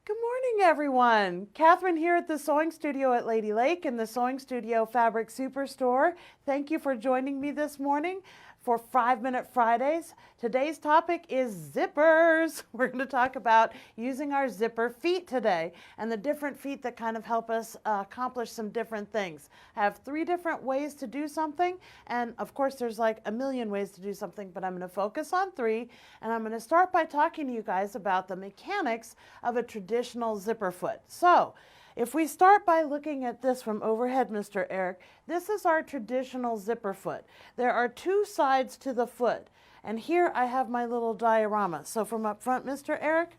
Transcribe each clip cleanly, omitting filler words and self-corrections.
Good morning, everyone. Catherine here at the Sewing Studio at Lady Lake in the Sewing Studio Fabric Superstore. Thank you for joining me this morning for 5-Minute Fridays. Today's topic is zippers. We're going to talk about using our zipper feet today and the different feet that kind of help us accomplish some different things. I have 3 different ways to do something, and of course there's like a million ways to do something, but I'm going to focus on 3, and I'm going to start by talking to you guys about the mechanics of a traditional zipper foot. So if we start by looking at this from overhead, Mr. Eric, this is our traditional zipper foot. There are 2 sides to the foot, and here I have my little diorama. So from up front, Mr. Eric.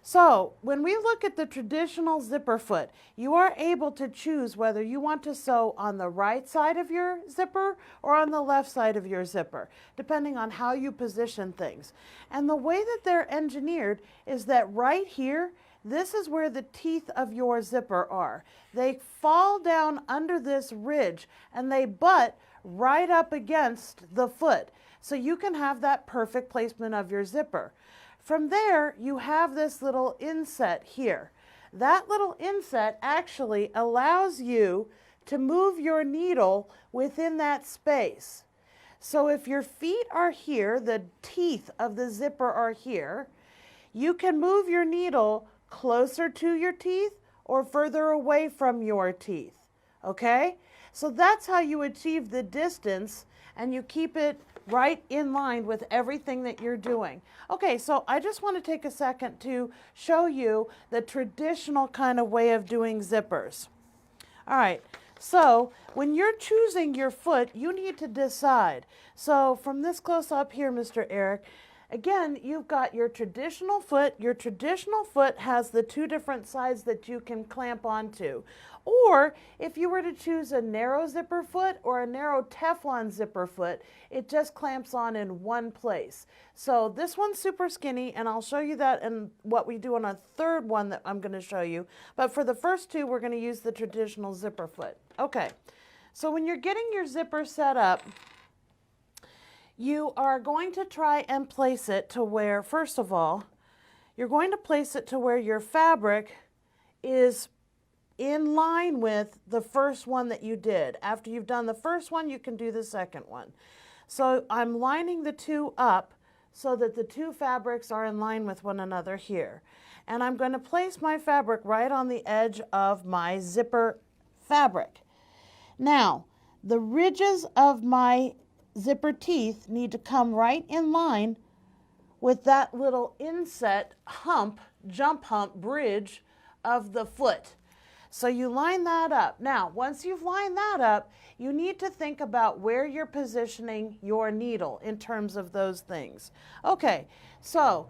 So when we look at the traditional zipper foot, you are able to choose whether you want to sew on the right side of your zipper or on the left side of your zipper, depending on how you position things. And the way that they're engineered is that right here, this is where the teeth of your zipper are. They fall down under this ridge and they butt right up against the foot. So you can have that perfect placement of your zipper. From there, you have this little inset here. That little inset actually allows you to move your needle within that space. So if your feet are here, the teeth of the zipper are here, you can move your needle closer to your teeth or further away from your teeth, okay? So that's how you achieve the distance and you keep it right in line with everything that you're doing. Okay, so I just want to take a second to show you the traditional kind of way of doing zippers. All right, so when you're choosing your foot, you need to decide. So from this close up here, Mr. Eric, again, you've got your traditional foot. Your traditional foot has the 2 different sides that you can clamp onto. Or if you were to choose a narrow zipper foot or a narrow Teflon zipper foot, it just clamps on in one place. So this one's super skinny, and I'll show you that in what we do on a 3rd one that I'm going to show you. But for the first 2, we're going to use the traditional zipper foot. Okay, so when you're getting your zipper set up, you are going to try and place it to where, first of all, you're going to place it to where your fabric is in line with the first one that you did. After you've done the first one, you can do the second one. So I'm lining the 2 up so that the 2 fabrics are in line with one another here. And I'm going to place my fabric right on the edge of my zipper fabric. Now, the ridges of my zipper teeth need to come right in line with that little inset hump, jump hump bridge of the foot. So you line that up. Now, once you've lined that up, you need to think about where you're positioning your needle in terms of those things. Okay, so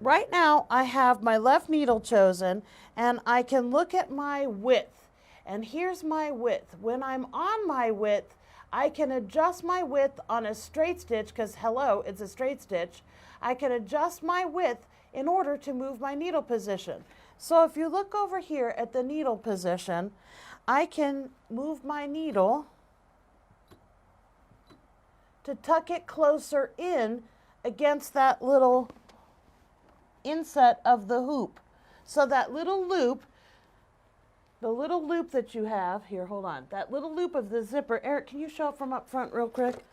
right now I have my left needle chosen and I can look at my width. And here's my width. When I'm on my width, I can adjust my width on a straight stitch because, hello, it's a straight stitch. I can adjust my width in order to move my needle position. So if you look over here at the needle position, I can move my needle to tuck it closer in against that little inset of the hoop. So that little loop, the little loop that you have, here, hold on, that little loop of the zipper, Eric, can you show it from up front real quick?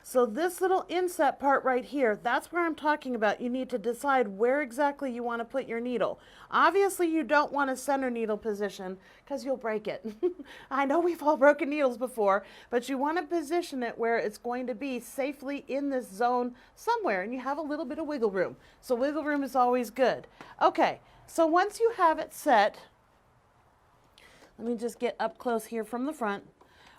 So this little inset part right here, that's where I'm talking about. You need to decide where exactly you want to put your needle. Obviously, you don't want a center needle position because you'll break it. I know we've all broken needles before, but you want to position it where it's going to be safely in this zone somewhere, and you have a little bit of wiggle room. So wiggle room is always good. Okay, so once you have it set, let me just get up close here from the front.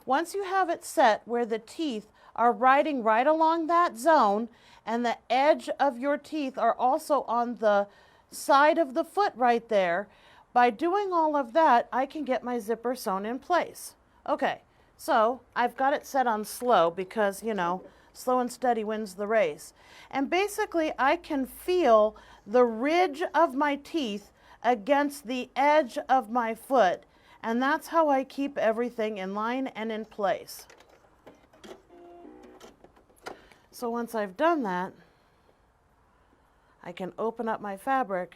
Once you have it set where the teeth are riding right along that zone and the edge of your teeth are also on the side of the foot right there, by doing all of that, I can get my zipper sewn in place. Okay, so I've got it set on slow because, you know, slow and steady wins the race. And basically, I can feel the ridge of my teeth against the edge of my foot, and that's how I keep everything in line and in place. So once I've done that, I can open up my fabric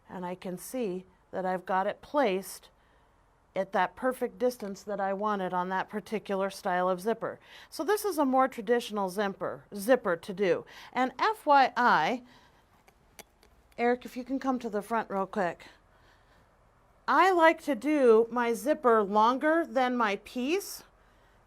and I can see that I've got it placed at that perfect distance that I wanted on that particular style of zipper. So this is a more traditional zipper to do. And FYI, Eric, if you can come to the front real quick. I like to do my zipper longer than my piece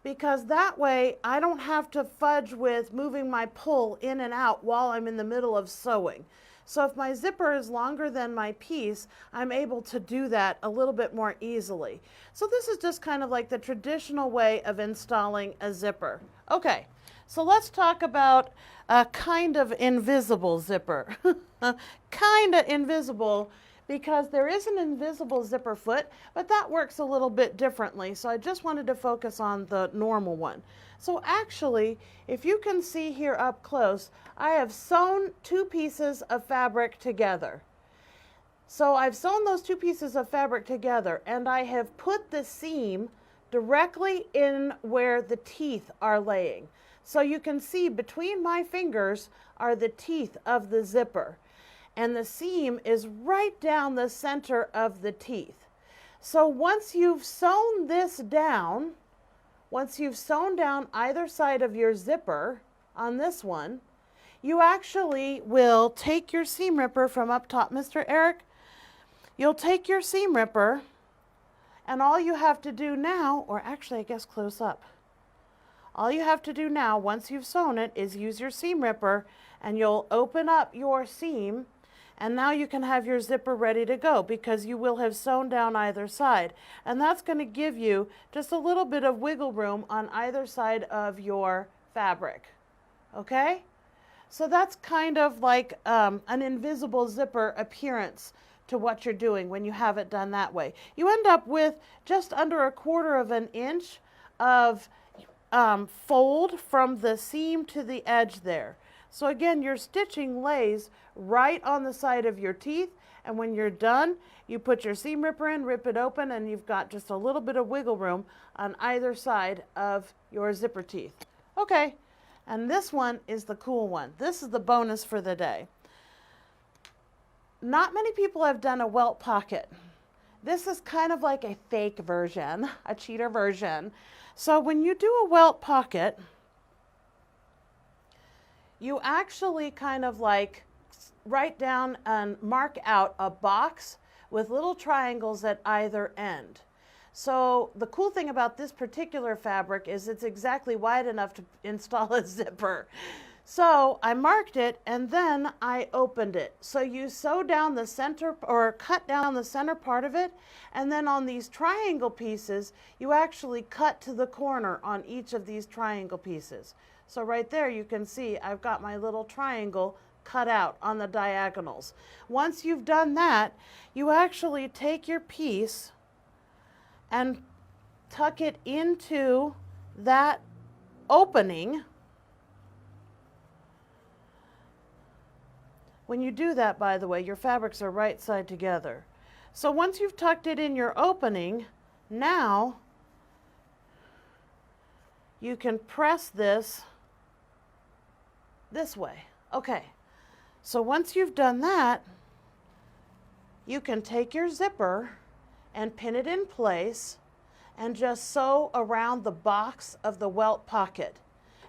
because that way I don't have to fudge with moving my pull in and out while I'm in the middle of sewing. So if my zipper is longer than my piece, I'm able to do that a little bit more easily. So this is just kind of like the traditional way of installing a zipper. Okay, so let's talk about a kind of invisible zipper. Kind of invisible because there is an invisible zipper foot, but that works a little bit differently. So I just wanted to focus on the normal one. So actually, if you can see here up close, I have sewn two pieces of fabric together. So I've sewn those two pieces of fabric together and I have put the seam directly in where the teeth are laying. So you can see between my fingers are the teeth of the zipper. And the seam is right down the center of the teeth. So once you've sewn this down, once you've sewn down either side of your zipper on this one, you actually will take your seam ripper from up top, Mr. Eric. You'll take your seam ripper and all you have to do now, or actually I guess close up. All you have to do now once you've sewn it is use your seam ripper and you'll open up your seam. And now you can have your zipper ready to go because you will have sewn down either side. And that's going to give you just a little bit of wiggle room on either side of your fabric. Okay? So that's kind of like an invisible zipper appearance to what you're doing when you have it done that way. You end up with just under 1/4 of an inch of fold from the seam to the edge there. So again, your stitching lays right on the side of your teeth, and when you're done, you put your seam ripper in, rip it open, and you've got just a little bit of wiggle room on either side of your zipper teeth. Okay, and this one is the cool one. This is the bonus for the day. Not many people have done a Welt Pocket. This is kind of like a fake version, a cheater version. So when you do a Welt Pocket, you actually kind of like write down and mark out a box with little triangles at either end. So the cool thing about this particular fabric is it's exactly wide enough to install a zipper. So I marked it and then I opened it. So you sew down the center or cut down the center part of it, and then on these triangle pieces you actually cut to the corner on each of these triangle pieces. So right there you can see I've got my little triangle cut out on the diagonals. Once you've done that, you actually take your piece and tuck it into that opening. When you do that, by the way, your fabrics are right side together. So once you've tucked it in your opening, now you can press this way. Okay, so once you've done that, you can take your zipper and pin it in place and just sew around the box of the Welt Pocket.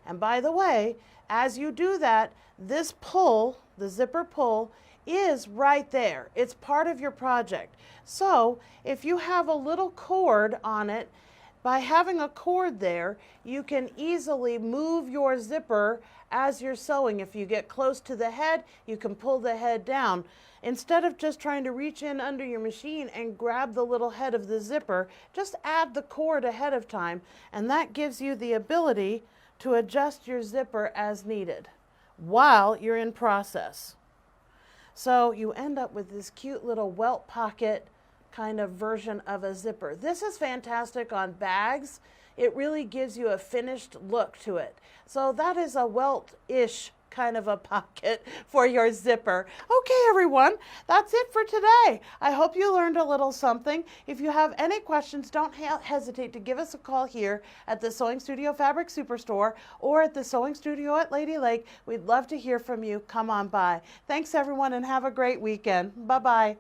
And by the way, as you do that, this pull, the zipper pull, is right there. It's part of your project. So if you have a little cord on it, by having a cord there, you can easily move your zipper as you're sewing. If you get close to the head, you can pull the head down. Instead of just trying to reach in under your machine and grab the little head of the zipper, just add the cord ahead of time, and that gives you the ability to adjust your zipper as needed while you're in process. So you end up with this cute little Welt Pocket kind of version of a zipper. This is fantastic on bags. It really gives you a finished look to it. So that is a Welt-ish kind of a pocket for your zipper. Okay, everyone, that's it for today. I hope you learned a little something. If you have any questions, don't hesitate to give us a call here at the Sewing Studio Fabric Superstore or at the Sewing Studio at Lady Lake. We'd love to hear from you. Come on by. Thanks, everyone, and have a great weekend. Bye-bye.